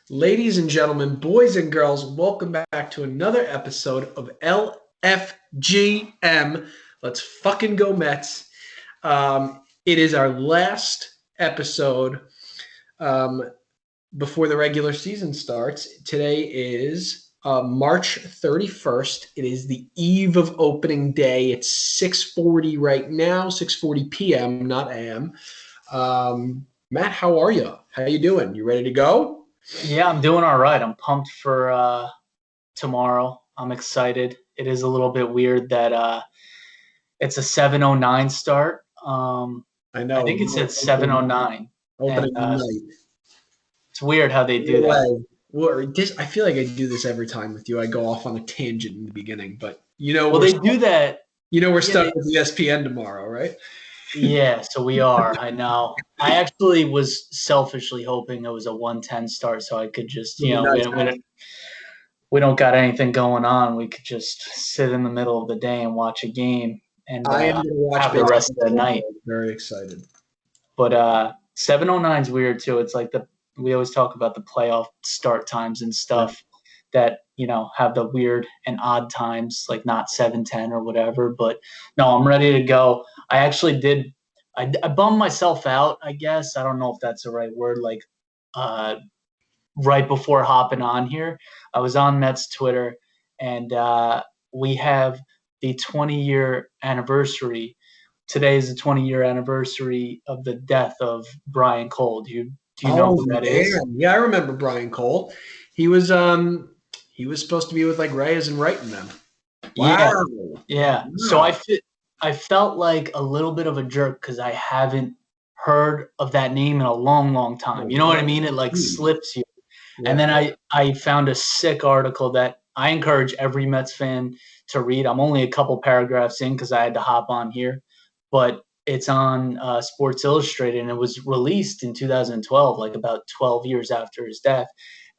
Ladies and gentlemen, boys and girls, welcome back to another episode of LFGM. Let's fucking go Mets. It is our last episode um, before the regular season starts. Today is March 31st. It is the eve of opening day. It's 6:40 right now, 6:40 p.m., not a.m. Matt, how are you? How you doing? You ready to go? Yeah, I'm doing all right. I'm pumped for tomorrow. I'm excited. It is a little bit weird that it's a 7:09 start. I I know. think it said 7:09, and Opening night. it's weird how they do that. I feel like I do this every time with you. I go off on a tangent in the beginning, but Well, they do that. we're Yeah, stuck with ESPN tomorrow, right? yeah. So we are. I know. I actually was selfishly hoping it was a 1:10 start, so I could just, It'll be nice. we don't got anything going on. We could just sit in the middle of the day and watch a game and I am going to watch have the rest of the baseball. night. Very excited. But 7:09 is weird too. It's like we always talk about the playoff start times and stuff that have the weird and odd times, like not 7:10 or whatever. But no, I'm ready to go. I actually did. I bummed myself out. I guess I don't know if that's the right word. Like uh, right before hopping on here, I was on Mets Twitter, and we have the 20-year anniversary. Today is the 20-year anniversary of the death of Brian Cole. Do you know Oh who that man, is? yeah, I remember Brian Cole. He was supposed to be with like Reyes and Wright in them. Yeah, Wow. yeah. So Wow. I felt like a little bit of a jerk because I haven't heard of that name in a long, long time. You know what I mean? It like slips you. And Yeah. then I found a sick article that I encourage every Mets fan to read. I'm only a couple paragraphs in because I had to hop on here, but it's on Sports Illustrated, and it was released in 2012, like about 12 years after his death.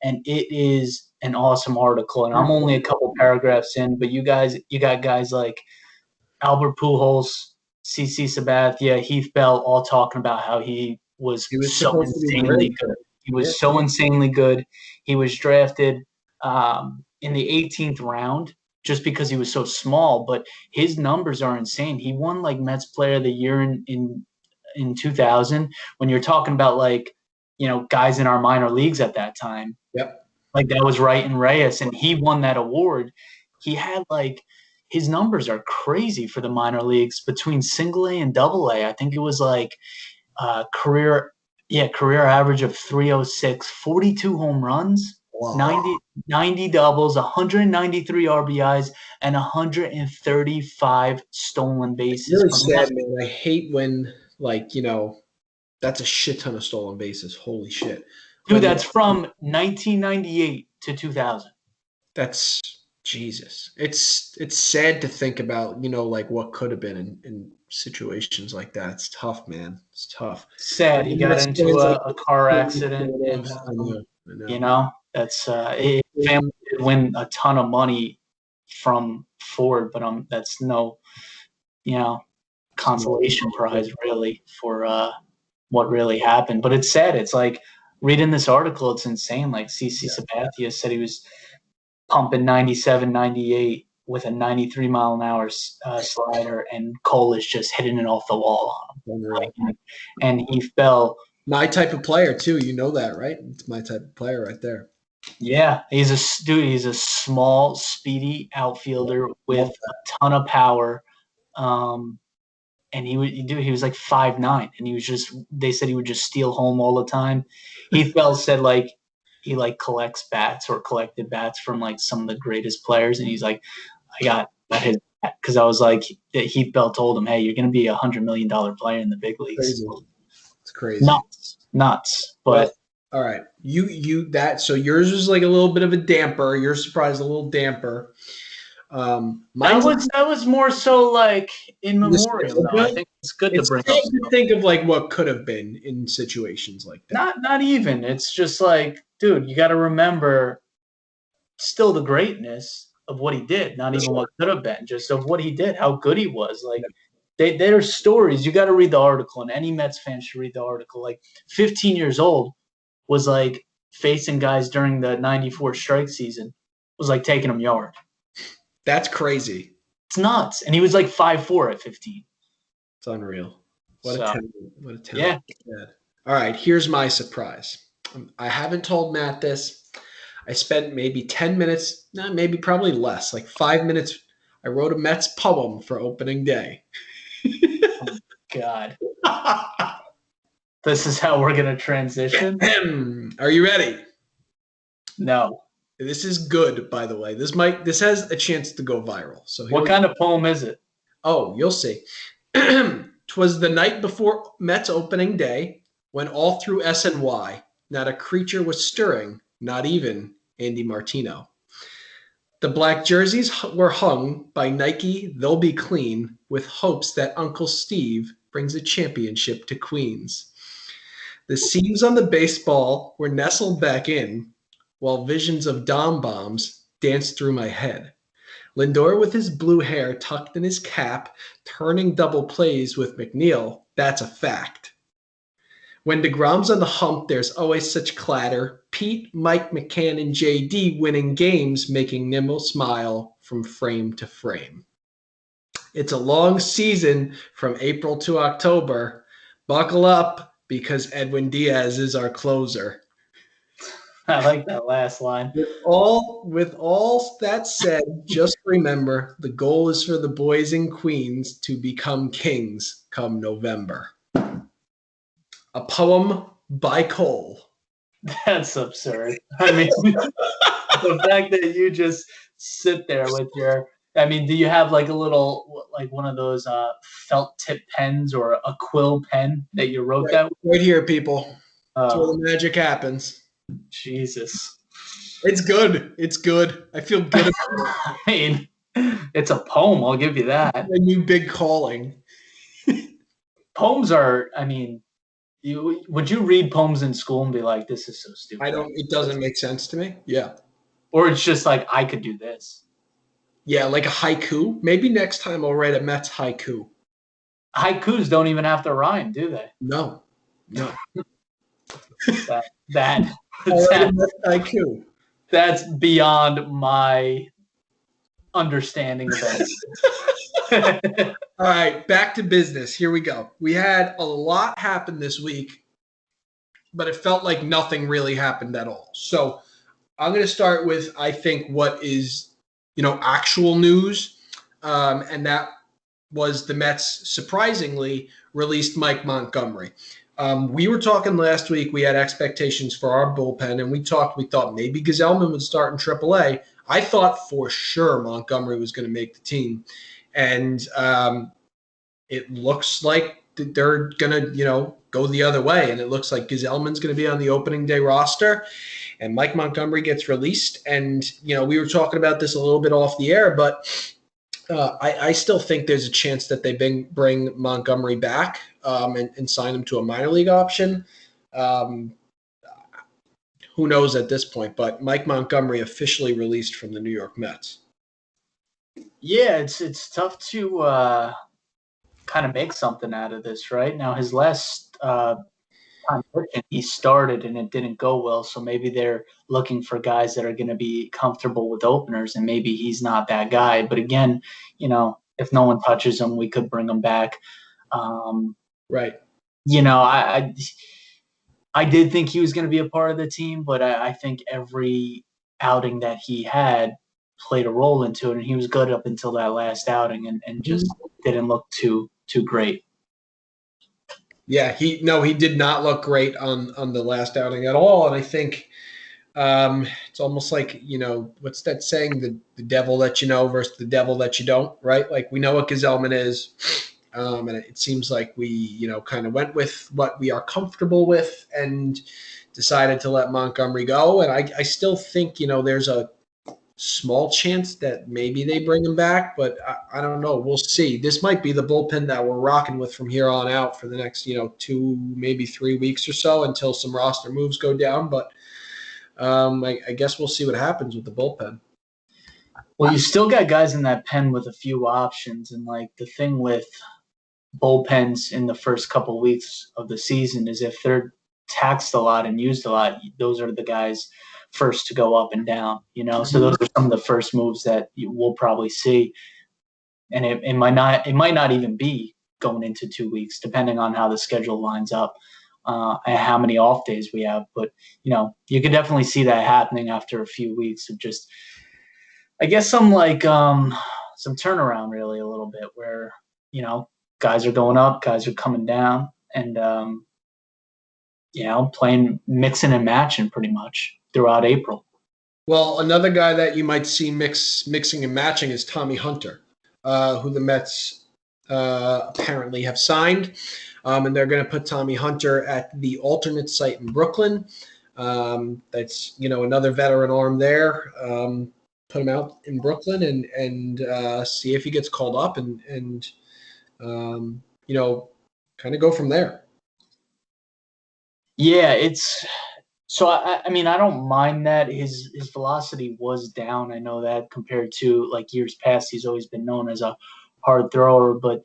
And it is an awesome article. And I'm only a couple paragraphs in, but you got guys like Albert Pujols, CC Sabathia, Heath Bell, all talking about how he was He was so supposed to be insanely great. good. He Yeah. was so insanely good. He was drafted in the 18th round just because he was so small, but his numbers are insane. He won like Mets Player of the Year in 2000. When you're talking about like guys in our minor leagues at that time, Yep. like that was Wright and Reyes, and he won that award. He had like his numbers are crazy for the minor leagues between single A and double A. I think it was like career average of 306, 42 home runs, Wow. 90 doubles, 193 RBIs, and 135 stolen bases Really from that. sad, man. I hate when that's a shit ton of stolen bases. Holy shit. Dude, When that's from 1998 to 2000. that's Jesus. It's sad to think about, like what could have been in situations like that. It's tough, man. It's tough. Sad. And He the got Mets into fans like a car accident, and I know. I know. that's his family did win a ton of money from Ford, but that's no you know consolation prize really for what really happened. But it's sad. It's like reading this article. It's insane. Like CC Sabathia said he was pumping 97, 98 with a 93 mile an hour slider, and Cole is just hitting it off the wall on him. Unreal. And Heath Bell, My type of player too. You know that, right? It's my type of player right there. yeah, he's a small, speedy outfielder with a ton of power. Um, and he was like 5'9", and he was just, they said he would just steal home all the time. Heath Bell said like he like collects bats or collected bats from like some of the greatest players, and he's like, I got his bat because I was like, Heath Bell told him, hey, you're going to be $100 million player in the big leagues. Crazy. It's crazy. Nuts. Well, But all right. So yours was like a little bit of a damper. Your surprise a little damper. Mine's that was more so like in memoriam, though. I think it's good to it's bring sad up. to think of like what could have been in situations like that. Not even. It's just like, dude, you got to remember still the greatness of what he did, not even what could have been, just of what he did, how good he was. Like they're stories. You got to read the article, and any Mets fan should read the article. Like 15 years old was like facing guys during the 94 strike season was like taking him yard. That's crazy. It's nuts. And he was like 5'4" at 15. It's unreal. What a talent. What a talent. Yeah. All right, here's my surprise. I haven't told Matt this. I spent maybe 10 minutes, maybe probably less, like 5 minutes. I wrote a Mets poem for opening day. Oh, God. This is how we're going to transition? Are you ready? No. This is good, by the way. This has a chance to go viral. So what kind of poem is it? Oh, you'll see. 'Twas the night before Mets opening day, when all through SNY, not a creature was stirring, not even Andy Martino. The black jerseys were hung by Nike, they'll be clean, with hopes that Uncle Steve brings a championship to Queens. The seams on the baseball were nestled back in, while visions of Dom bombs danced through my head. Lindor with his blue hair tucked in his cap, turning double plays with McNeil, that's a fact. When DeGrom's on the hump, there's always such clatter. Pete, Mike, McCann, and JD winning games, making Nimmo smile from frame to frame. It's a long season from April to October. Buckle up, because Edwin Diaz is our closer. I like that last line. With all that said, just remember the goal is for the boys and queens to become kings come November. A poem by Cole. That's absurd. I mean, the fact that you just sit there with your – I mean, do you have like a little – like one of those felt tip pens or a quill pen that you wrote that with? Right here, people. That's where the magic happens. Jesus. It's good. It's good. I feel good. I mean, it's a poem. I'll give you that. A new big calling. Poems are, I mean, would you read poems in school and be like, this is so stupid? It doesn't make sense to me. Yeah. Or it's just like, I could do this. Yeah, like a haiku. Maybe next time I'll write a Mets haiku. Haikus don't even have to rhyme, do they? No. That's haiku. That's beyond my understanding of it. All right, back to business. Here we go. We had a lot happen this week, but it felt like nothing really happened at all. So I'm going to start with, I think, what is, actual news. And that was the Mets surprisingly released Mike Montgomery. We were talking last week. We had expectations for our bullpen, and we thought maybe Gesellman would start in AAA. I thought for sure Montgomery was going to make the team. And it looks like they're going to, go the other way. And it looks like Gesellman's going to be on the opening day roster. And Mike Montgomery gets released. And, we were talking about this a little bit off the air, but I still think there's a chance that they bring Montgomery back and sign him to a minor league option. Who knows at this point? But Mike Montgomery officially released from the New York Mets. Yeah, it's tough to kind of make something out of this, right? Now, his last time he started and it didn't go well, so maybe they're looking for guys that are going to be comfortable with openers, and maybe he's not that guy. But again, if no one touches him, we could bring him back. Right. I did think he was going to be a part of the team, but I think every outing that he had played a role into it, and he was good up until that last outing and just didn't look too great. Yeah, he did not look great on the last outing at all. And I think it's almost like, what's that saying? The devil that you know versus the devil that you don't, right? Like, we know what Gesellman is. And it seems like we, kind of went with what we are comfortable with and decided to let Montgomery go. And I still think, there's a small chance that maybe they bring him back, but I don't know. We'll see. This might be the bullpen that we're rocking with from here on out for the next, 2, maybe 3 weeks or so until some roster moves go down. But I guess we'll see what happens with the bullpen. Well, you still got guys in that pen with a few options. And the thing with bullpens in the first couple weeks of the season is if they're taxed a lot and used a lot, those are the guys first to go up and down, So those are some of the first moves that we'll probably see. And it might not even be going into 2 weeks, depending on how the schedule lines up and how many off days we have. But, you could definitely see that happening after a few weeks of just, I guess, some turnaround really a little bit where, guys are going up, guys are coming down, and, playing, mixing and matching pretty much throughout April. Well, another guy that you might see mixing and matching is Tommy Hunter, who the Mets apparently have signed. And they're going to put Tommy Hunter at the alternate site in Brooklyn. That's, another veteran arm there. Put him out in Brooklyn and see if he gets called up and kind of go from there. Yeah, so I mean, I don't mind that his velocity was down. I know that compared to like years past, he's always been known as a hard thrower, but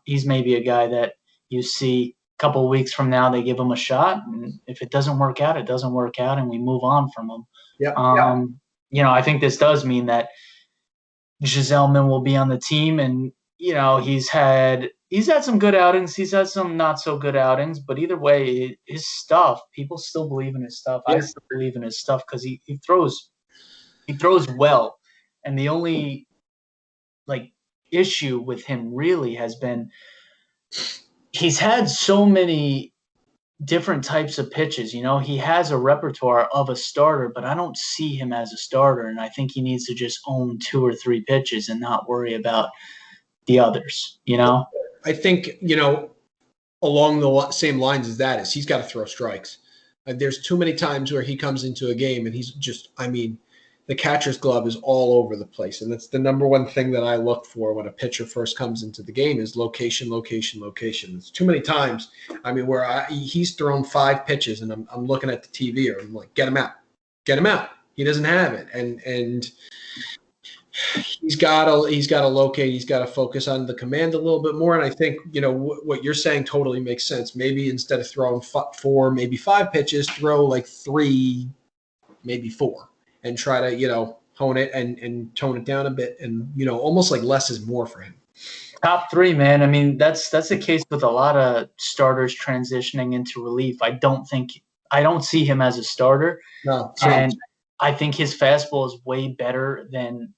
he's maybe a guy that you see a couple of weeks from now, they give him a shot, and if it doesn't work out, it doesn't work out, and we move on from him. Yeah. I think this does mean that Giselman will be on the team, and he's had some good outings, he's had some not so good outings, but either way, his stuff, people still believe in his stuff. Yeah. I still believe in his stuff because he throws well, and the only issue with him really has been he's had so many different types of pitches. He has a repertoire of a starter, but I don't see him as a starter, and I think he needs to just own 2 or 3 pitches and not worry about the others. I think along the same lines as that is he's got to throw strikes. There's too many times where he comes into a game and he's just, the catcher's glove is all over the place. And that's the number one thing that I look for when a pitcher first comes into the game is location, location, location. There's too many times, where he's thrown 5 pitches and I'm looking at the TV or I'm like, get him out. He doesn't have it. And he's got to locate, he's got to focus on the command a little bit more. And I think, what you're saying totally makes sense. Maybe instead of throwing 4, maybe 5 pitches, throw like 3, maybe 4. And try to, hone it and tone it down a bit. And, almost like less is more for him. Top 3, man. I mean, that's the case with a lot of starters transitioning into relief. I don't see him as a starter. No. And I think his fastball is way better than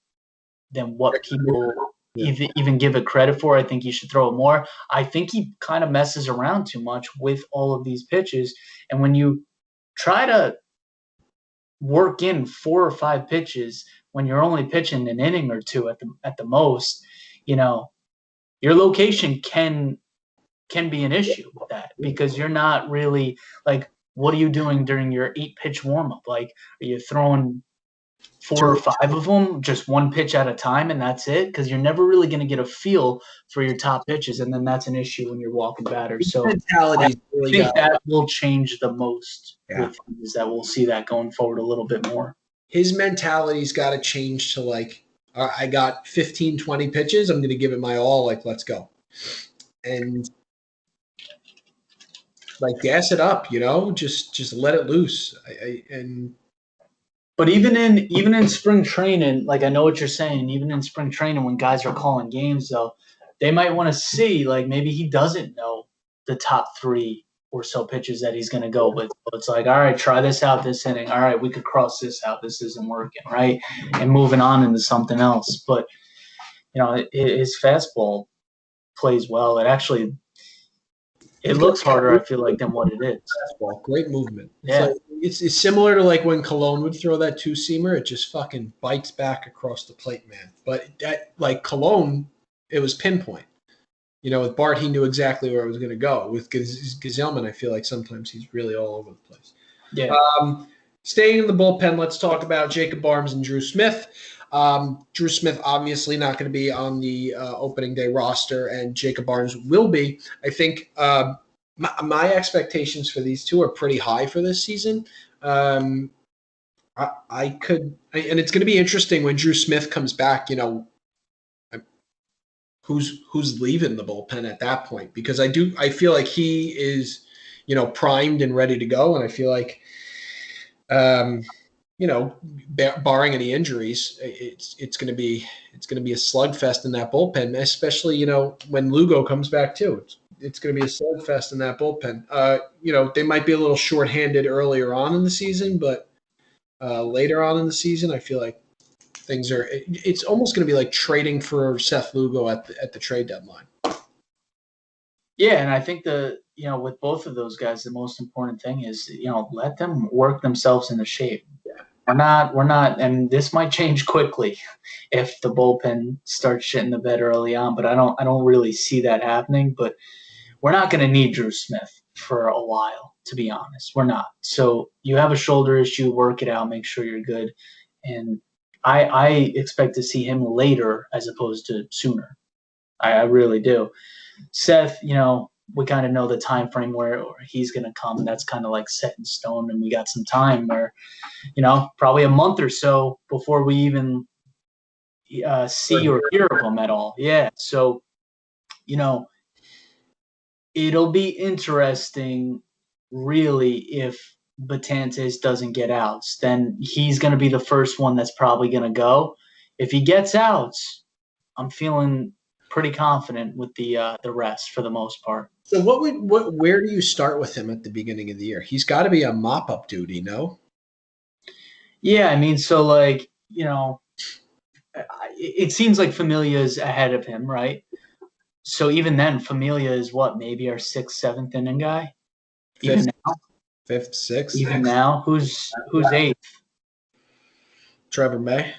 what people even give it credit for. I think he should throw it more. I think he kind of messes around too much with all of these pitches. And when you try to work in 4 or 5 pitches when you're only pitching an inning or 2 at the most, your location can be an issue with that because you're not really what are you doing during your 8-pitch warm-up? Are you throwing 4 or 5 of them, just 1 pitch at a time, and that's it? Because you're never really going to get a feel for your top pitches, and then that's an issue when you're walking batters. So I think that will change the most with him, is that we'll see that going forward a little bit more. His mentality's got to change to I got 15, 20 pitches. I'm going to give it my all. Let's go. And gas it up, just let it loose. But even in spring training, I know what you're saying, even in spring training when guys are calling games, though, they might want to see, maybe he doesn't know the top 3 or so pitches that he's going to go with. So it's all right, try this out this inning. All right, we could cross this out. This isn't working, right? And moving on into something else. But, his fastball plays well. It looks harder, I feel than what it is. Fastball, great movement. Yeah. It's similar to when Cologne would throw that 2-seamer. It just fucking bites back across the plate, man. But that, Cologne, it was pinpoint. With Bart, he knew exactly where it was going to go. With Giselman, I feel sometimes he's really all over the place. Yeah. Staying in the bullpen, let's talk about Jacob Barnes and Drew Smith. Drew Smith obviously not going to be on the opening day roster, and Jacob Barnes will be. I think my expectations for these two are pretty high for this season. And it's going to be interesting when Drew Smith comes back. Who's leaving the bullpen at that point? Because I feel like he is, primed and ready to go. And I feel like, um, barring any injuries, it's going to be a slugfest in that bullpen, especially when Lugo comes back too. It's going to be a slugfest in that bullpen. They might be a little shorthanded earlier on in the season, but later on in the season, I feel like things are. It's almost going to be like trading for Seth Lugo at the trade deadline. Yeah, and I think with both of those guys, the most important thing is let them work themselves into shape. We're not, and this might change quickly if the bullpen starts shitting the bed early on. But I don't really see that happening. But we're not going to need Drew Smith for a while, to be honest. We're not. So you have a shoulder issue, work it out, make sure you're good. And I expect to see him later as opposed to sooner. I really do. Seth, we kind of know the time frame where he's going to come. That's kind of like set in stone, and we got some time where, probably a month or so before we even see or hear of him at all. Yeah, so it'll be interesting, really, if Betances doesn't get outs. Then he's going to be the first one that's probably going to go. If he gets outs, I'm feeling pretty confident with the rest for the most part. So where do you start with him at the beginning of the year? He's got to be on mop-up duty, no? Yeah, I mean, so it seems like Familia's ahead of him, right? So even then, Familia is what, maybe our sixth, seventh inning guy? Fifth, sixth. Even now, who's eighth? Trevor May.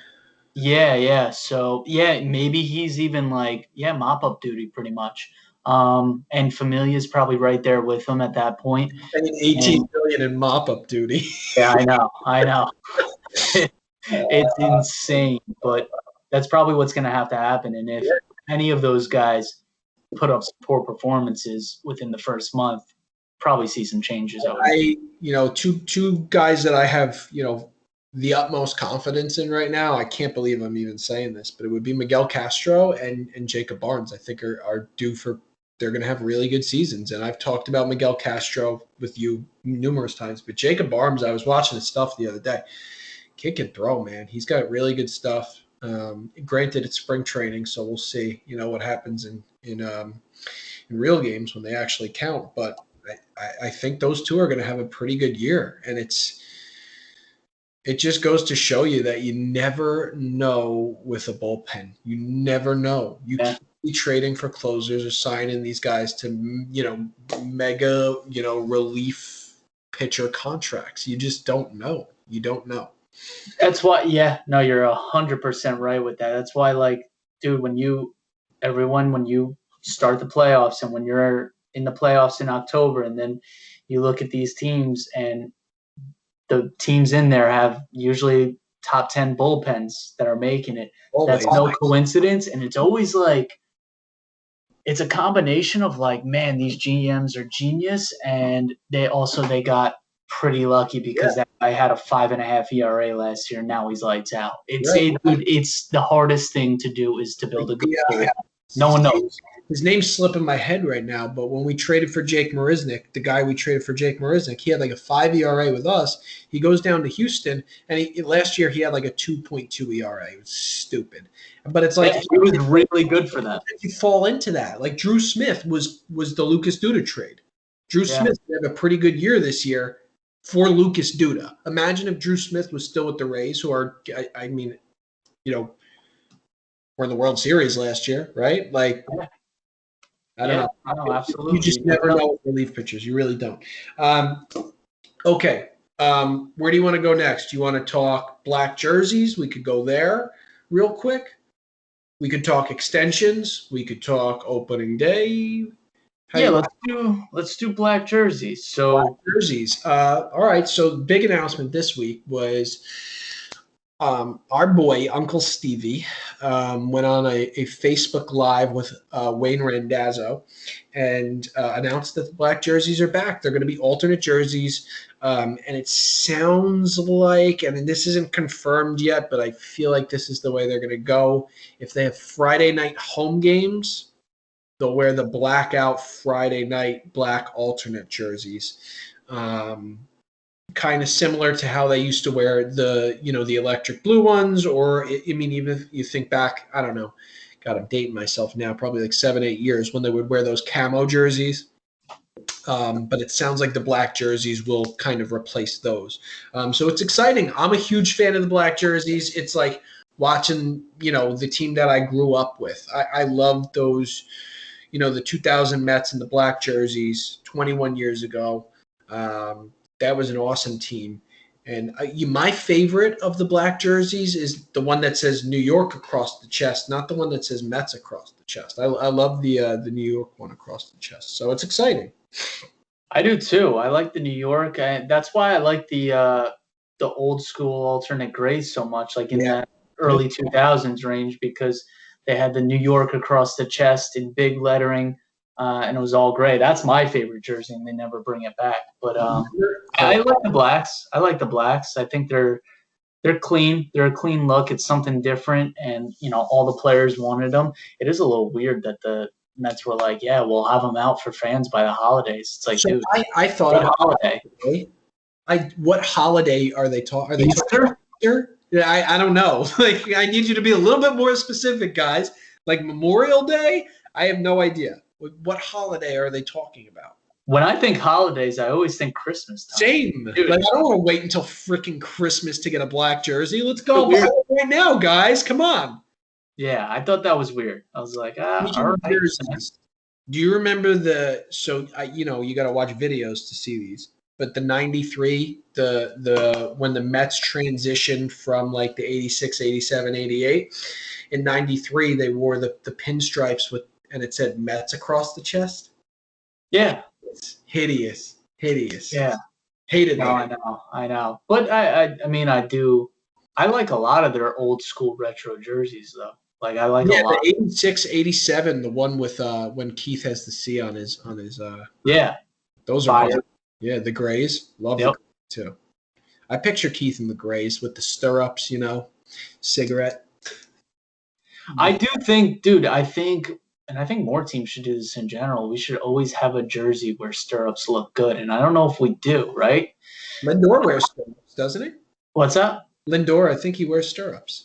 Yeah. So yeah, maybe he's even mop up duty pretty much. And Familia's probably right there with him at that point. I mean, 18 billion in mop up duty. Yeah, I know. It's insane, but that's probably what's going to have to happen. And if any of those guys put up poor performances within the first month, probably see some changes. Two guys that I have, the utmost confidence in right now. I can't believe I'm even saying this, but it would be Miguel Castro and Jacob Barnes. I think are due for. They're going to have really good seasons, and I've talked about Miguel Castro with you numerous times. But Jacob Barnes, I was watching his stuff the other day. Kid can throw, man. He's got really good stuff. Granted, it's spring training, so we'll see. What happens in real games when they actually count. But I think those two are going to have a pretty good year, and it just goes to show you that you never know with a bullpen. You never know. You can't be trading for closers or signing these guys to mega relief pitcher contracts. You just don't know. You don't know. That's why, you're 100% right with that. That's why, dude, when you start the playoffs and when you're in the playoffs in October, and then you look at these teams, and the teams in there have usually top 10 bullpens that are making it. That's no coincidence, and it's always it's a combination of man, these GMs are genius, and they got pretty lucky because that guy had a 5.5 ERA last year. And now he's lights out. It's the hardest thing to do is to build a good team. No one knows. His name's slipping my head right now, but when we traded for Jake Marisnick, the guy we traded for Jake Marisnick, he had a 5 ERA with us. He goes down to Houston, and last year he had a 2.2 ERA. It was stupid. But it's he was really good for that. You fall into that. Drew Smith was the Lucas Duda trade. Drew Smith had a pretty good year this year for Lucas Duda. Imagine if Drew Smith was still with the Rays, who are, were in the World Series last year, right? I don't know. No, absolutely. You just never know with relief pitchers. You really don't. Okay. Where do you want to go next? You want to talk black jerseys? We could go there real quick. We could talk extensions. We could talk opening day. Let's do black jerseys. So black jerseys. All right. So the big announcement this week was our boy Uncle Stevie went on a Facebook Live with Wayne Randazzo and announced that the black jerseys are back. They're going to be alternate jerseys, and it sounds like, this isn't confirmed yet, but I feel like this is the way they're going to go. If they have Friday night home games, they'll wear the blackout Friday night black alternate jerseys. Kind of similar to how they used to wear the electric blue ones, or I mean, even if you think back, I don't know, God, I'm dating myself now, probably like 7-8 years when they would wear those camo jerseys. But it sounds like the black jerseys will kind of replace those. So it's exciting. I'm a huge fan of the black jerseys. It's like watching, the team that I grew up with. I love those, the 2000 Mets in the black jerseys 21 years ago. That was an awesome team. And my favorite of the black jerseys is the one that says New York across the chest, not the one that says Mets across the chest. I love the New York one across the chest. So it's exciting. I do too. I like the New York. That's why I like the old school alternate grays so much, like in that early 2000s range, because they had the New York across the chest in big lettering, and it was all gray. That's my favorite jersey, and they never bring it back. But I like the blacks. I think they're clean. They're a clean look. It's something different, and all the players wanted them. It is a little weird that the Mets were like, yeah, we'll have them out for fans by the holidays. It's like, so dude, I thought what about holiday? What holiday are they talking? Are they Easter? talking Easter? Yeah, I don't know. Like, I need you to be a little bit more specific, guys. Like Memorial Day? I have no idea. What holiday are they talking about? When I think holidays, I always think Christmas time. Same. Dude. Like, I don't want to wait until freaking Christmas to get a black jersey. Let's go buy it right now, guys. Come on. Yeah, I thought that was weird. I was like, all right. Jerseys. Do you remember you got to watch videos to see these, but the 93, when the Mets transitioned from like the 86, 87, 88, in 93, they wore the pinstripes and it said Mets across the chest. Yeah. It's hideous. Yeah. Hated that. I know. But I mean, I like a lot of their old school retro jerseys though. Like I like a lot. The 86, 87, the one with when Keith has the C on his yeah. Those are fire. Yeah, the grays. Love the grays too. I picture Keith in the grays with the stirrups, cigarette. I do think, dude, I think more teams should do this in general. We should always have a jersey where stirrups look good. And I don't know if we do, right? Lindor wears stirrups, doesn't he? What's that? Lindor, I think he wears stirrups.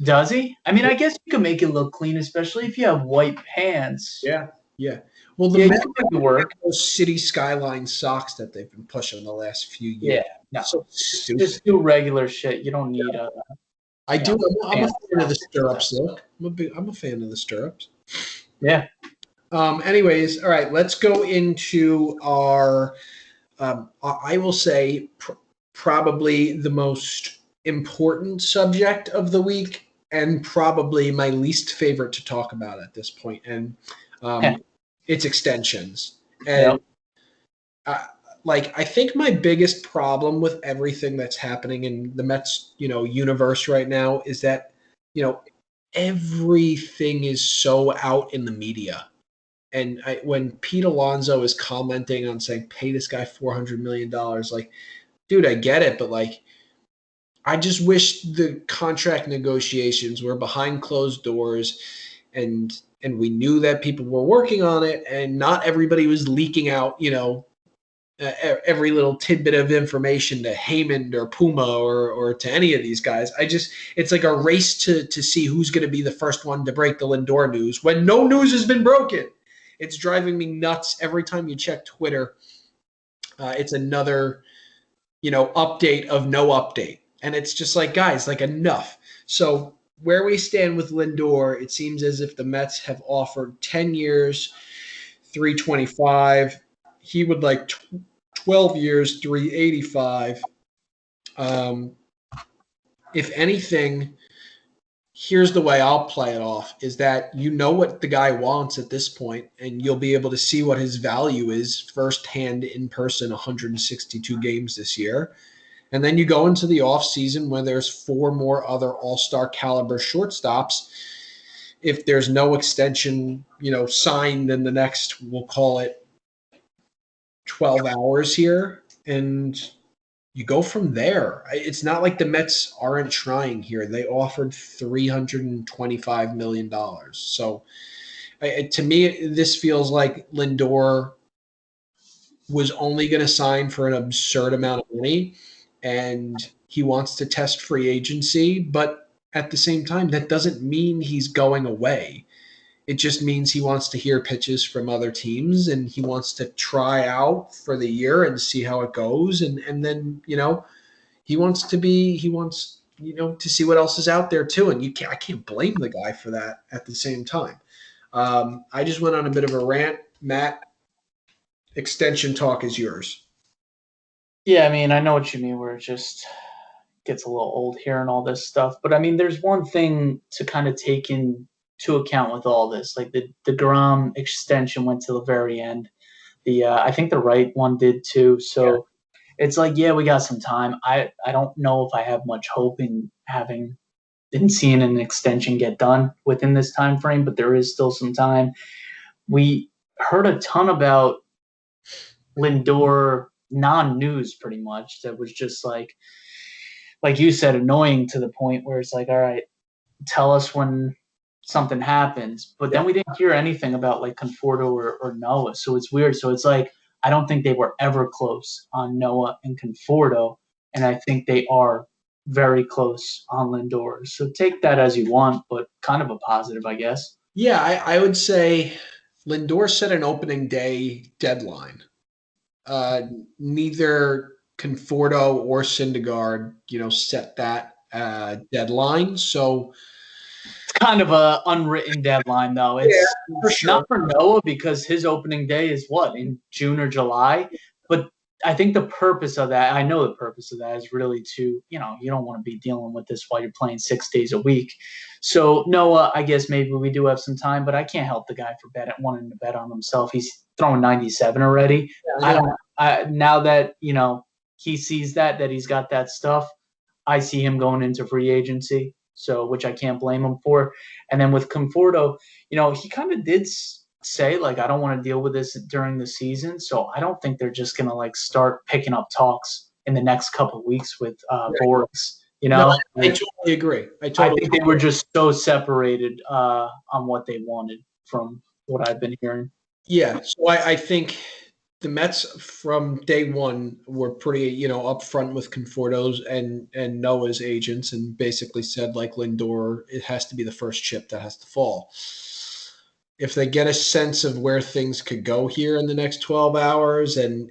Does he? I mean, I guess you can make it look clean, especially if you have white pants. Yeah. Well, the Mets work those city skyline socks that they've been pushing the last few years. Yeah, no, so just do regular shit. You don't need a. I'm a fan of the stirrups look. I'm a fan of the stirrups. Yeah. Anyways, all right. Let's go into our. I will say probably the most important subject of the week, and probably my least favorite to talk about at this point, and it's extensions. And I think my biggest problem with everything that's happening in the Mets, universe right now is that, everything is so out in the media. And when Pete Alonso is commenting on saying, pay this guy $400 million, like, dude, I get it, but like, I just wish the contract negotiations were behind closed doors and we knew that people were working on it and not everybody was leaking out, every little tidbit of information to Heyman or Puma or to any of these guys. It's like a race to see who's going to be the first one to break the Lindor news when no news has been broken. It's driving me nuts every time you check Twitter. It's another, update of no update. And it's just like, guys, like enough. So where we stand with Lindor, it seems as if the Mets have offered 10 years, $325. He would like 12 years, $385. If anything, here's the way I'll play it off, is that you know what the guy wants at this point, and you'll be able to see what his value is firsthand in person 162 games this year. And then you go into the offseason where there's 4 more other all-star caliber shortstops. If there's no extension, signed in the next, we'll call it 12 hours here, and you go from there. It's not like the Mets aren't trying here. They offered $325 million. So To me, this feels like Lindor was only going to sign for an absurd amount of money, and he wants to test free agency. But at the same time, that doesn't mean he's going away. It just means he wants to hear pitches from other teams, and he wants to try out for the year and see how it goes. And then, he wants, to see what else is out there too. And I can't blame the guy for that at the same time. I just went on a bit of a rant. Matt, extension talk is yours. Yeah, I mean, I know what you mean, where it just gets a little old hearing all this stuff. But I mean, there's one thing to kind of take into account with all this. Like the Grom extension went to the very end. I think the right one did too. So it's like, yeah, we got some time. I don't know if I have much hope in seeing an extension get done within this time frame, but there is still some time. We heard a ton about Lindor non-news pretty much that was just like you said, annoying to the point where it's like, all right, tell us when something happens. But then we didn't hear anything about like Conforto or Noah. So it's weird. So it's like, I don't think they were ever close on Noah and Conforto. And I think they are very close on Lindor. So take that as you want, but kind of a positive, I guess. Yeah, I would say Lindor set an opening day deadline. Uh, Neither Conforto or Syndergaard, set that deadline. So It's kind of a unwritten deadline, though. It's for sure. not for Noah because his opening day is what, in June or July. But I think the purpose of that, I know the purpose of that is really to, you don't want to be dealing with this while you're playing 6 days a week. So Noah, I guess maybe we do have some time, but I can't help the guy for wanting to bet on himself. He's throwing 97 already. Now that he sees that he's got that stuff, I see him going into free agency. So, which I can't blame him for. And then with Conforto, he kind of did say, like, I don't want to deal with this during the season. So I don't think they're just going to, like, start picking up talks in the next couple of weeks with Boris. No, I totally agree. I think they were just so separated on what they wanted from what I've been hearing. Yeah, so I think the Mets from day one were pretty, upfront with Conforto's and Noah's agents, and basically said, like Lindor, it has to be the first chip that has to fall. If they get a sense of where things could go here in the next 12 hours, and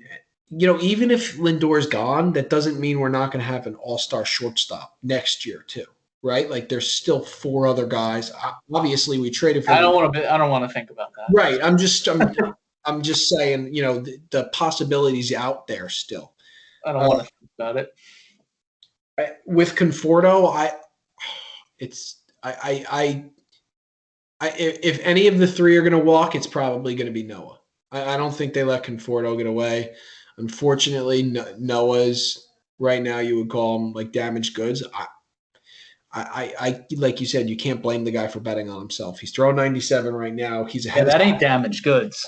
even if Lindor's gone, that doesn't mean we're not going to have an all-star shortstop next year too, right? Like there's still 4 other guys. Obviously, we traded for. I don't want to think about that. Right. I'm just saying, the possibilities out there still. I don't want to think about it. With Conforto, if any of the 3 are going to walk, it's probably going to be Noah. I don't think they let Conforto get away. Unfortunately, Noah's right now, you would call him like damaged goods. I like you said, you can't blame the guy for betting on himself. He's throwing 97 right now. He's ahead. That ain't damaged goods.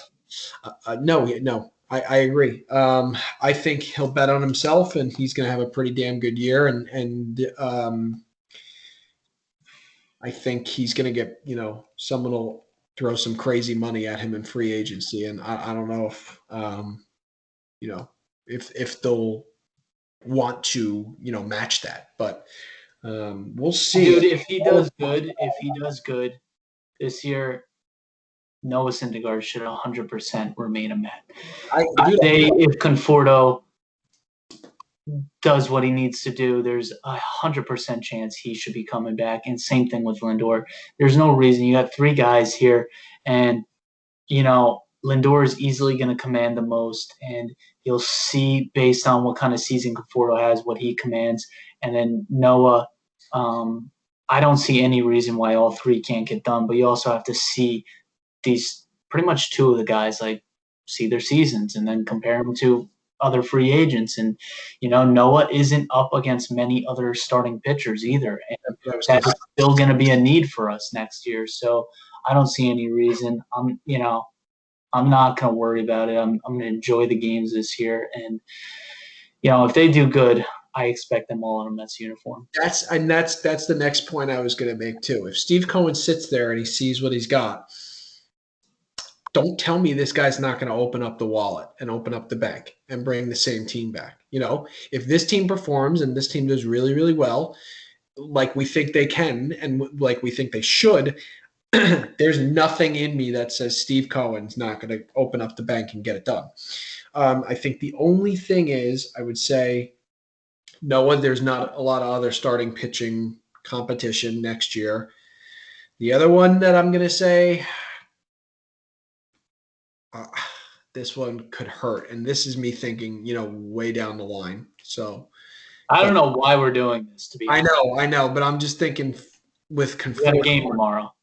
No, I agree. I think he'll bet on himself, and he's going to have a pretty damn good year. And I think he's going to get, someone will throw some crazy money at him in free agency, and I don't know if they'll want to, match that, but we'll see. Dude, if he does good this year, Noah Syndergaard should 100% remain a Met. If Conforto does what he needs to do, there's 100% chance he should be coming back. And same thing with Lindor. There's no reason. You got 3 guys here, and Lindor is easily going to command the most, and you'll see based on what kind of season Conforto has, what he commands. And then Noah, I don't see any reason why all 3 can't get done, but you also have to see these pretty much 2 of the guys, like, see their seasons and then compare them to other free agents. And, Noah isn't up against many other starting pitchers either. And that's still going to be a need for us next year. So I don't see any reason. I'm not going to worry about it. I'm going to enjoy the games this year. And, if they do good, I expect them all in a Mets uniform. That's the next point I was going to make too. If Steve Cohen sits there and he sees what he's got, don't tell me this guy's not going to open up the wallet and open up the bank and bring the same team back. If this team performs and this team does really, really well, like we think they can and like we think they should, there's nothing in me that says Steve Cohen's not going to open up the bank and get it done. I think the only thing is, I would say, Noah, there's not a lot of other starting pitching competition next year. The other one that I'm going to say, uh, this one could hurt. And this is me thinking, way down the line. So I don't know why we're doing this, to be honest. I know, but I'm just thinking with We got a game tomorrow.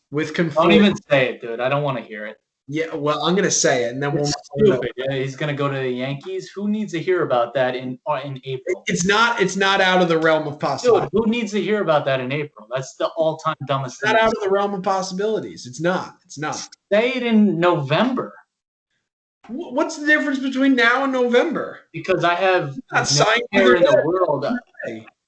With Don't even say it, dude. I don't want to hear it. Yeah, well, I'm gonna say it, and then It's stupid. Yeah, he's gonna go to the Yankees. Who needs to hear about that in April? It's not out of the realm of possibility. Dude, who needs to hear about that in April? That's the all-time dumbest thing. Not out of the realm of possibilities. It's not. Say it in November. What's the difference between now and November? Because I have no care in the world.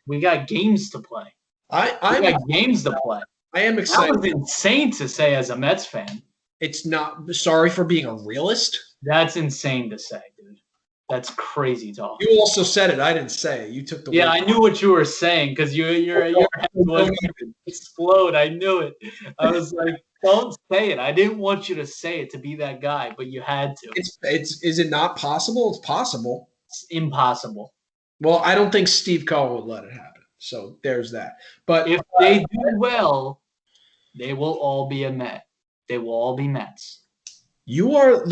We got games to play. I got games to play. I am excited. That was insane to say as a Mets fan. It's not. Sorry for being a realist. That's insane to say, dude. That's crazy talk. You also said it. I didn't say it. You took the. Yeah, I knew what you were saying because your head was going to explode. I knew it. I was like, don't say it. I didn't want you to say it to be that guy, but you had to. Is it not possible? It's possible. It's impossible. Well, I don't think Steve Cohen would let it happen. So there's that. But if they do well, they will all be a Met. They will all be Mets. You are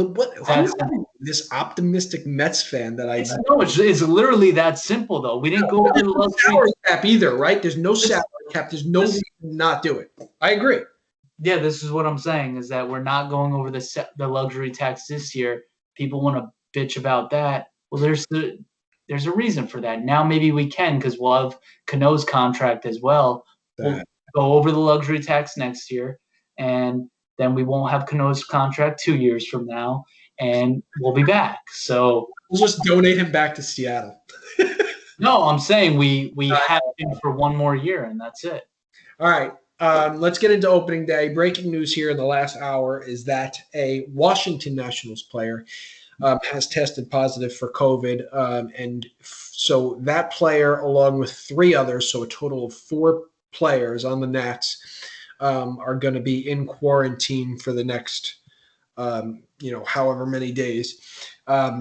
this optimistic Mets fan that I know. It's literally that simple, though. We didn't go to the salary cap either, right? There's no salary cap. There's no reason to not do it. I agree. Yeah, this is what I'm saying is that we're not going over the luxury tax this year. People want to bitch about that. Well, there's a reason for that. Now maybe we can because we'll have Cano's contract as well. We'll go over the luxury tax next year, and then we won't have Cano's contract 2 years from now, and we'll be back. So we'll just donate him back to Seattle. No, I'm saying we have him for one more year, and that's it. All right. Let's get into opening day. Breaking news here in the last hour is that a Washington Nationals player has tested positive for COVID. And so that player, along with 3 others, so a total of 4 players on the Nats, are going to be in quarantine for the next, however many days.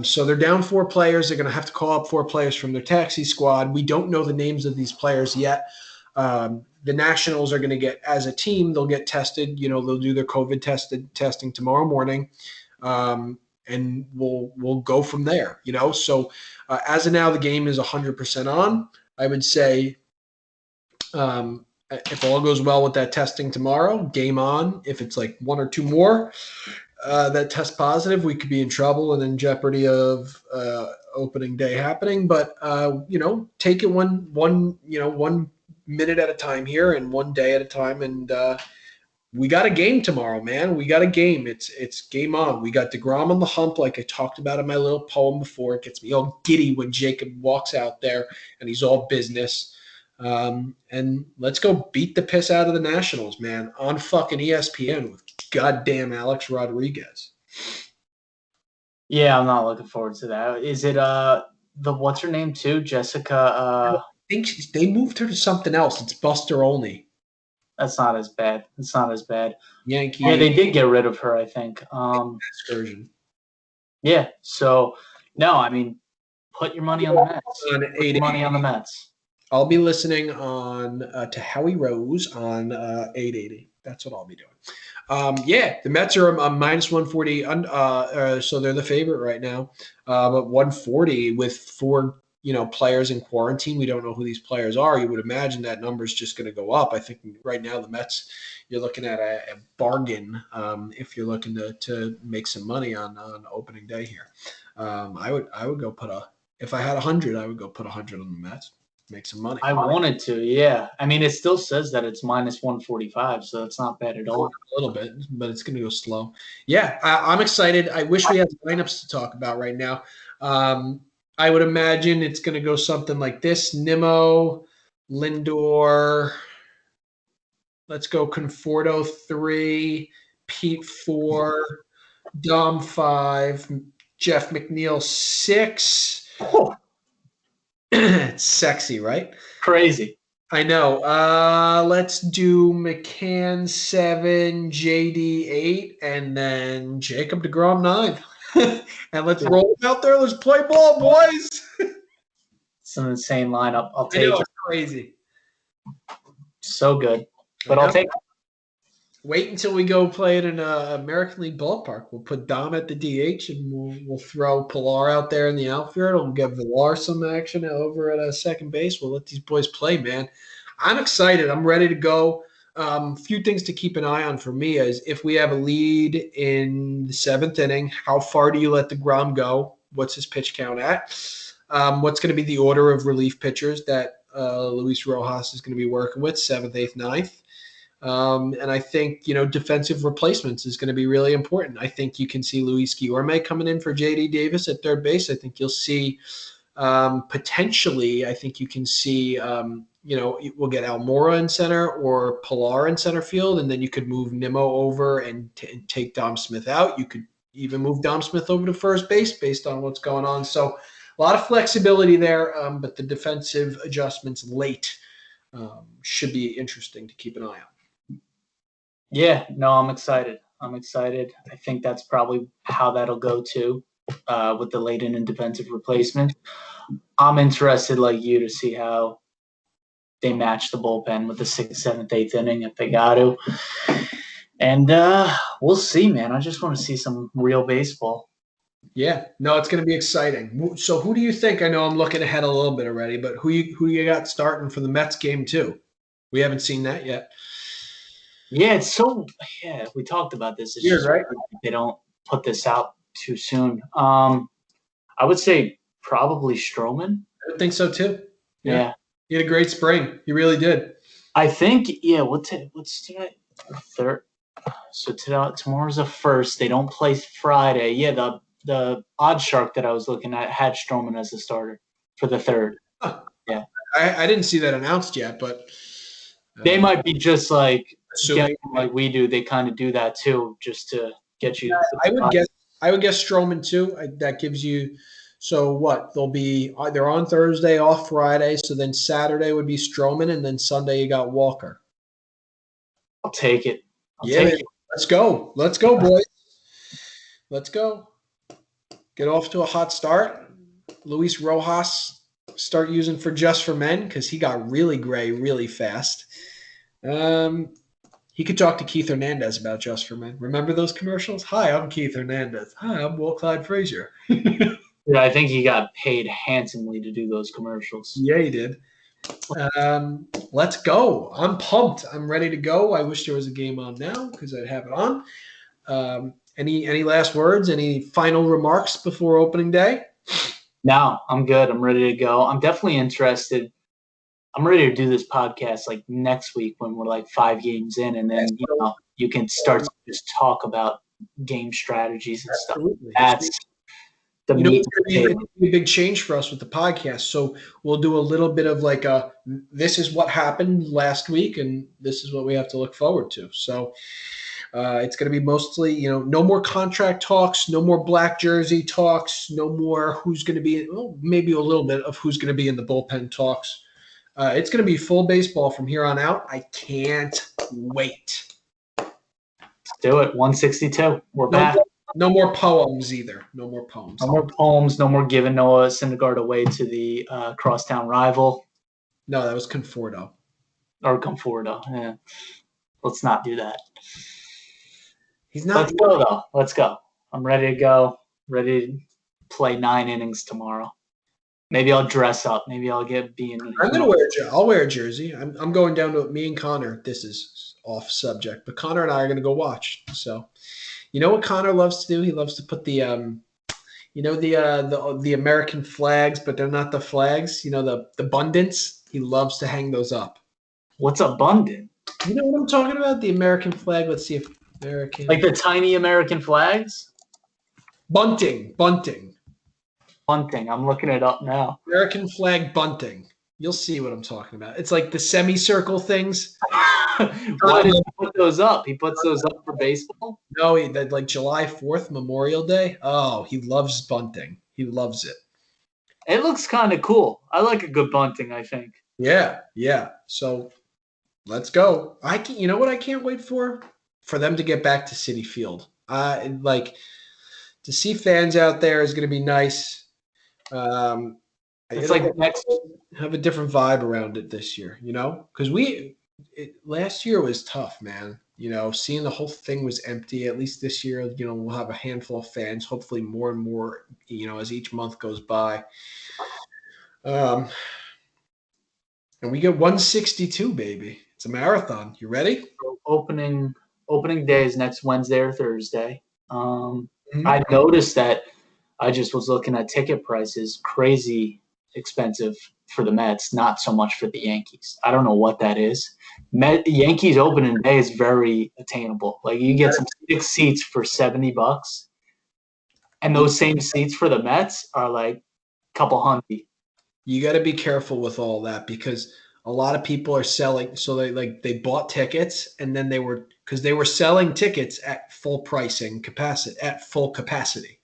So they're down 4 players. They're going to have to call up 4 players from their taxi squad. We don't know the names of these players yet. The Nationals are going to get, as a team, they'll get tested. They'll do their COVID testing tomorrow morning, and we'll go from there. So as of now, the game is 100% on. I would say, if all goes well with that testing tomorrow, game on. If it's like 1 or 2 more that test positive, we could be in trouble and in jeopardy of opening day happening. But take it one minute at a time here and one day at a time. And we got a game tomorrow, man. We got a game. It's game on. We got DeGrom on the hump, like I talked about in my little poem before. It gets me all giddy when Jacob walks out there and he's all business. And let's go beat the piss out of the Nationals, man, on fucking ESPN with goddamn Alex Rodriguez. Yeah, I'm not looking forward to that. Is it what's her name too? Jessica I think they moved her to something else. It's Buster only. That's not as bad. It's not as bad. Yankee. Yeah, they did get rid of her, I think. Excursion. Yeah. So no, I mean, put your money on the Mets. Put your money on the Mets. I'll be listening on to Howie Rose on 880. That's what I'll be doing. Yeah, the Mets are a minus 140, so they're the favorite right now. But 140 with 4 players in quarantine. We don't know who these players are. You would imagine that number is just going to go up. I think right now the Mets, you're looking at a bargain if you're looking to make some money on opening day here. I would go if I had 100, I would go put 100 on the Mets. Make some money. I wanted to, yeah. I mean, it still says that it's minus 145, so it's not bad at all. A little bit, but it's going to go slow. Yeah, I'm excited. I wish we had lineups to talk about right now. I would imagine it's going to go something like this: Nimmo, Lindor. Let's go Conforto 3, Pete 4, Dom 5, Jeff McNeil 6. Oh, It's sexy, right? crazy. I know. Let's do McCann 7, JD 8, and then Jacob DeGrom 9. And let's roll it out there. Let's play ball, boys. It's an insane lineup. I'll I know, take it. it's crazy. So good. I But I'll know. take it. Wait until we go play it in American League ballpark. We'll put Dom at the DH, and we'll throw Pilar out there in the outfield. We'll give Villar some action over at second base. We'll let these boys play, man. I'm excited. I'm ready to go. Few things to keep an eye on for me is if we have a lead in the seventh inning, how far do you let the Grom go? What's his pitch count at? What's going to be the order of relief pitchers that Luis Rojas is going to be working with, seventh, eighth, ninth? And I think, defensive replacements is going to be really important. I think you can see Luis Guillorme coming in for J.D. Davis at third base. I think you'll see potentially, I think you can see, we'll get Almora in center or Pilar in center field, and then you could move Nimmo over and take Dom Smith out. You could even move Dom Smith over to first base based on what's going on. So a lot of flexibility there, but the defensive adjustments late should be interesting to keep an eye on. Yeah, no, I'm excited. I think that's probably how that'll go too, with the late inning defensive replacement. I'm interested, like you, to see how they match the bullpen with the sixth, seventh, eighth inning if they got to. And we'll see, man. I just want to see some real baseball. Yeah, no, it's going to be exciting. So, who do you think? I know I'm looking ahead a little bit already, but who you got starting for the Mets game too? We haven't seen that yet. Yeah, it's so. Yeah, we talked about this. It's Weird, just right? they don't put this out too soon. I would say probably Stroman. I would think so too. Yeah. He had a great spring. He really did. I think. Yeah. What's today? Third. So tomorrow's the first. They don't play Friday. Yeah. The odd shark that I was looking at had Stroman as the starter for the third. Huh. Yeah. I didn't see that announced yet, but they might be just like assuming like we do. They kind of do that too, just to get you. I would guess Stroman too. That gives you. So what? They're on Thursday, off Friday. So then Saturday would be Stroman, and then Sunday you got Walker. I'll take it. Let's go. Let's go, boys. Let's go. Get off to a hot start. Luis Rojas start using for Just for Men because he got really gray really fast. He could talk to Keith Hernandez about Just for Men. Remember those commercials? Hi, I'm Keith Hernandez. Hi, I'm Will Clyde Frazier. Yeah, I think he got paid handsomely to do those commercials. Yeah, he did. Let's go. I'm pumped. I'm ready to go. I wish there was a game on now because I'd have it on. Any last words? Any final remarks before opening day? No, I'm good. I'm ready to go. I'm definitely interested. I'm ready to do this podcast like next week when we're like 5 games in, and then you can start to just talk about game strategies and Absolutely. stuff. That's the meat. It's going to be a big change for us with the podcast. So we'll do a little bit of like this is what happened last week, and this is what we have to look forward to. So it's going to be mostly, no more contract talks, no more black jersey talks, no more who's going to be, maybe a little bit of who's going to be in the bullpen talks. It's going to be full baseball from here on out. I can't wait. Let's do it. 162. We're back. No more poems either. No more poems. No more poems. No more giving Noah Syndergaard away to the crosstown rival. No, that was Conforto. Or Conforto. Yeah. Let's not do that. He's not. Let's go, though. Let's go. I'm ready to go. Ready to play 9 innings tomorrow. Maybe I'll dress up. Maybe I'll get I'll wear a jersey. I'm going down to me and Connor. This is off subject, but Connor and I are going to go watch. So, you know what Connor loves to do? He loves to put the American flags, but they're not the flags. The abundance. He loves to hang those up. What's abundant? You know what I'm talking about? The American flag. Let's see if American. Like the tiny American flags? Bunting. Bunting. I'm looking it up now. American flag bunting. You'll see what I'm talking about. It's like the semicircle things. Why did he put those up? He puts those up for baseball? No, that like July 4th, Memorial Day. Oh, he loves bunting. He loves it. It looks kind of cool. I like a good bunting, I think. Yeah, yeah. So let's go. I can, you know what I can't wait for? For them to get back to City Field. Like to see fans out there is going to be nice. It's It'll like next. have a different vibe around it this year, you know? Because last year was tough, man. You know, seeing the whole thing was empty. At least this year, you know, we'll have a handful of fans. Hopefully, more and more, you know, as each month goes by. Um, and we get 162, baby. It's a marathon. You ready? Opening day is next Wednesday or Thursday. Mhm. I noticed that I just was looking at ticket prices, crazy expensive for the Mets, not so much for the Yankees. I don't know what that is. Yankees opening day is very attainable. Like you get some 6 seats for $70, and those same seats for the Mets are like a couple hundred. You got to be careful with all that because a lot of people are selling. So they bought tickets and then they were selling tickets at full pricing capacity at full capacity,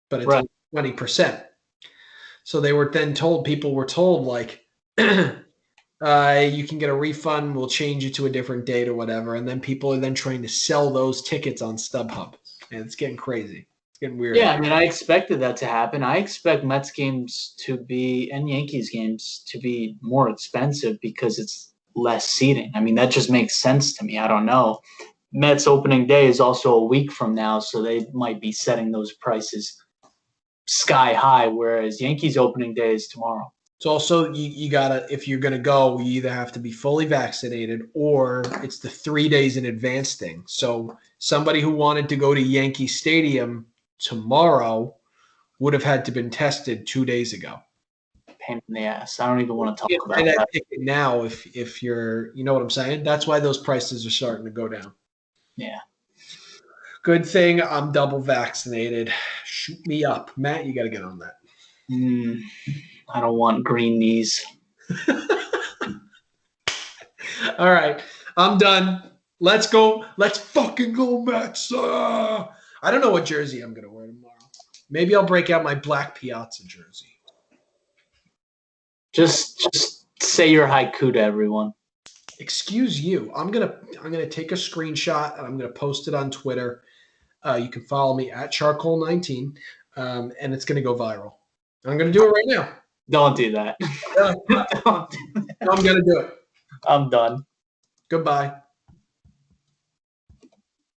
but it's Right. only 20%. So they were then told people were told like, you can get a refund. We'll change you to a different date or whatever. And then people are then trying to sell those tickets on StubHub, and it's getting crazy. It's getting weird. Yeah, I mean, I expected that to happen. I expect Mets games to be and Yankees games to be more expensive because it's less seating. I mean, that just makes sense to me. I don't know. Mets opening day is also a week from now, so they might be setting those prices sky high, whereas Yankees opening day is tomorrow. It's also you gotta if you're gonna go, you either have to be fully vaccinated or it's the 3 days in advance thing. So somebody who wanted to go to Yankee Stadium tomorrow would have had to been tested 2 days ago. Pain in the ass. I don't even want to You talk can't buy about that that. ticket now if you're you know what I'm saying. That's why those prices are starting to go down. Yeah. Good thing I'm double vaccinated. Shoot me up, Matt. You got to get on that. I don't want green knees. All right, I'm done. Let's go. Let's fucking go, Mets. I don't know what jersey I'm gonna wear tomorrow. Maybe I'll break out my black Piazza jersey. Just say your haiku to everyone. Excuse you. I'm gonna take a screenshot and I'm gonna post it on Twitter. You can follow me at charcoal19, and it's gonna go viral. I'm gonna do it right now. Don't do that. Uh, Don't do that. I'm gonna do it. I'm done. Goodbye.